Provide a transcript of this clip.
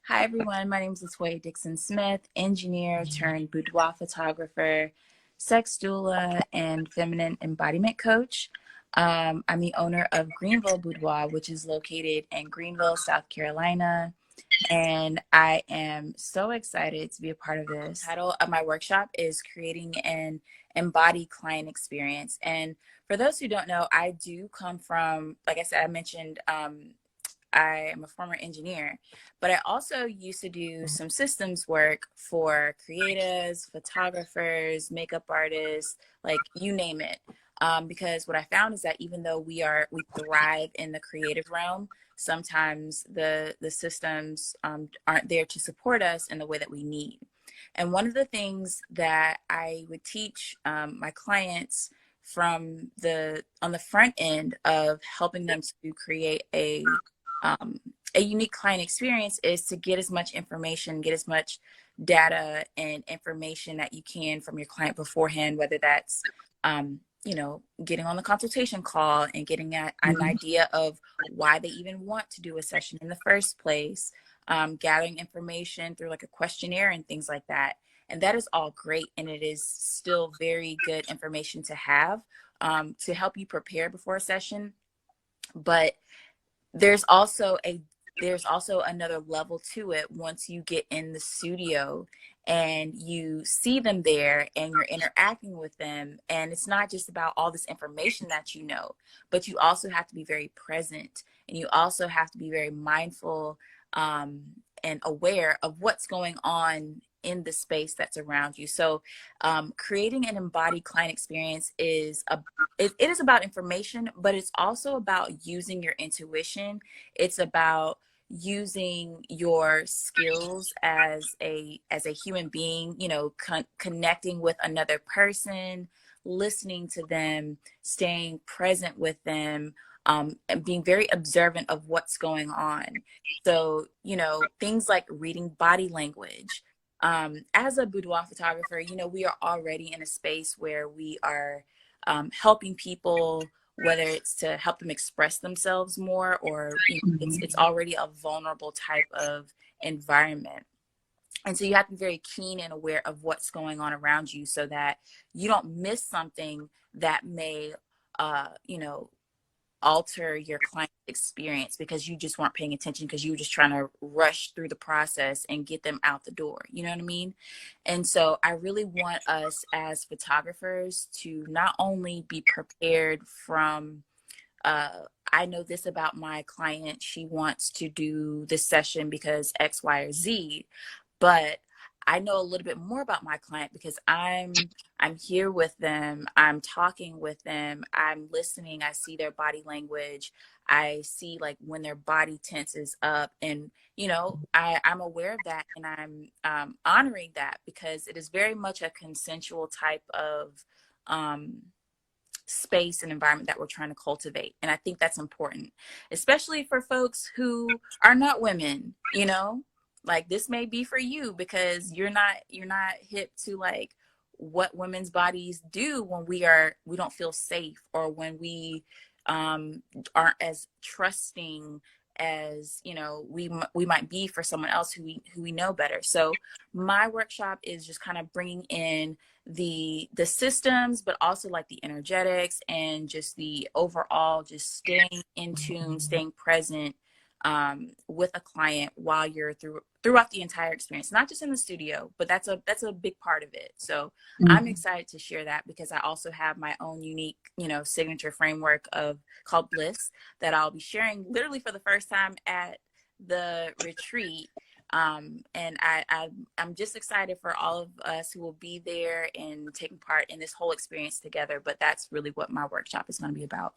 Hi, everyone. My name is Latoya Dixon Smith, engineer turned boudoir photographer, sex doula, and feminine embodiment coach. I'm the owner of Greenville Boudoir, which is located in Greenville, South Carolina. And I am so excited to be a part of this. The title of my workshop is Creating an Embodied Client Experience. And for those who don't know, I do come from, like I said, I mentioned, I am a former engineer, but I also used to do some systems work for creatives, photographers, makeup artists, like you name it. Because what I found is that even though we thrive in the creative realm, sometimes the systems aren't there to support us in the way that we need. And one of the things that I would teach my clients on the front end of helping them to create a unique client experience is to get as much information, get as much data and information that you can from your client beforehand, whether that's, getting on the consultation call and getting an idea of why they even want to do a session in the first place, gathering information through like a questionnaire and things like that. And that is all great. And it is still very good information to have to help you prepare before a session. But there's also another level to it once you get in the studio and you see them there and you're interacting with them, and it's not just about all this information that you know, but you also have to be very present, and you also have to be very mindful and aware of what's going on in the space that's around you. So creating an embodied client experience it is about information, but it's also about using your intuition. It's about using your skills as a human being, connecting with another person, listening to them, staying present with them, and being very observant of what's going on. So, things like reading body language. As a boudoir photographer, we are already in a space where we are helping people, whether it's to help them express themselves more, or it's already a vulnerable type of environment. And so you have to be very keen and aware of what's going on around you so that you don't miss something that may, alter your client experience because you just weren't paying attention because you were just trying to rush through the process and get them out the door. You know what I mean? And so I really want us as photographers to not only be prepared from, I know this about my client, she wants to do this session because X, Y, or Z, but I know a little bit more about my client because I'm here with them, I'm talking with them, I'm listening, I see their body language, I see like when their body tenses up, and I'm aware of that, and I'm honoring that because it is very much a consensual type of space and environment that we're trying to cultivate. And I think that's important, especially for folks who are not women, like this may be for you because you're not hip to like what women's bodies do when we don't feel safe, or when we aren't as trusting as we might be for someone else who we know better. So my workshop is just kind of bringing in the systems, but also like the energetics and just the overall, just staying in tune, staying present with a client while you're throughout the entire experience, not just in the studio, but that's a big part of it. So I'm excited to share that because I also have my own unique, signature framework called B.L.I.S. that I'll be sharing literally for the first time at the retreat. And I'm just excited for all of us who will be there and taking part in this whole experience together. But that's really what my workshop is going to be about.